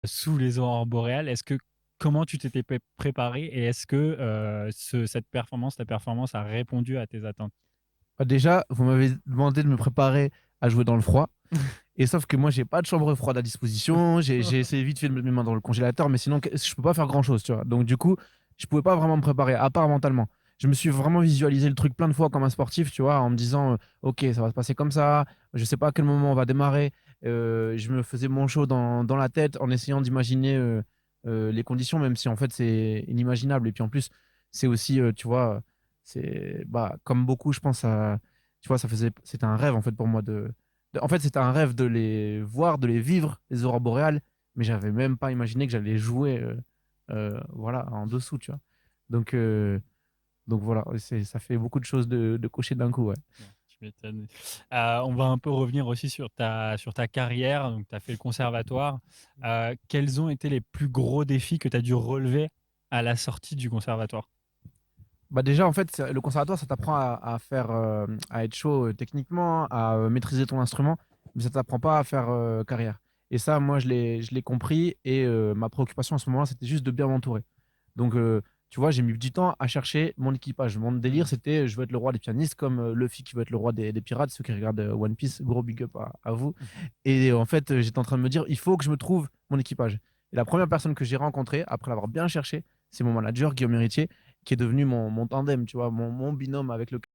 sous les aurores boréales. Comment tu t'étais préparé et est-ce que cette performance, ta performance a répondu à tes attentes? Bah, déjà, vous m'avez demandé de me préparer à jouer dans le froid. Et sauf que moi, j'ai pas de chambre froide à disposition. J'ai essayé vite fait de mettre mes mains dans le congélateur, mais sinon, je peux pas faire grand chose, tu vois. Donc, du coup, je pouvais pas vraiment me préparer, à part mentalement. Je me suis vraiment visualisé le truc plein de fois comme un sportif, tu vois, en me disant, OK, ça va se passer comme ça. Je sais pas à quel moment on va démarrer. Je me faisais mon show dans la tête en essayant d'imaginer les conditions, même si en fait, c'est inimaginable. Et puis en plus, c'est aussi, tu vois, c'est bah, comme beaucoup, je pense, tu vois, c'était un rêve en fait pour moi en fait, c'était un rêve de les voir, de les vivre, les aurores boréales, mais j'avais même pas imaginé que j'allais jouer voilà, en dessous, tu vois. Donc, euh, donc voilà, ça fait beaucoup de choses de cocher d'un coup, ouais. Ouais, tu m'étonnes. On va un peu revenir aussi sur ta carrière. Donc, tu as fait le conservatoire. Quels ont été les plus gros défis que tu as dû relever à la sortie du conservatoire? Bah déjà, en fait, le conservatoire, ça t'apprend à faire, à être chaud techniquement, à maîtriser ton instrument, mais ça t'apprend pas à faire carrière. Et ça, moi, je l'ai compris, et ma préoccupation à ce moment-là, c'était juste de bien m'entourer. Donc, tu vois, j'ai mis du temps à chercher mon équipage. Mon délire, Mmh. c'était je veux être le roi des pianistes, comme Luffy qui veut être le roi des pirates. Ceux qui regardent One Piece, gros big up à vous. Et en fait, j'étais en train de me dire, il faut que je me trouve mon équipage. Et la première personne que j'ai rencontrée, après l'avoir bien cherché, c'est mon manager, Guillaume Héritier, qui est devenu mon tandem, tu vois, mon binôme avec lequel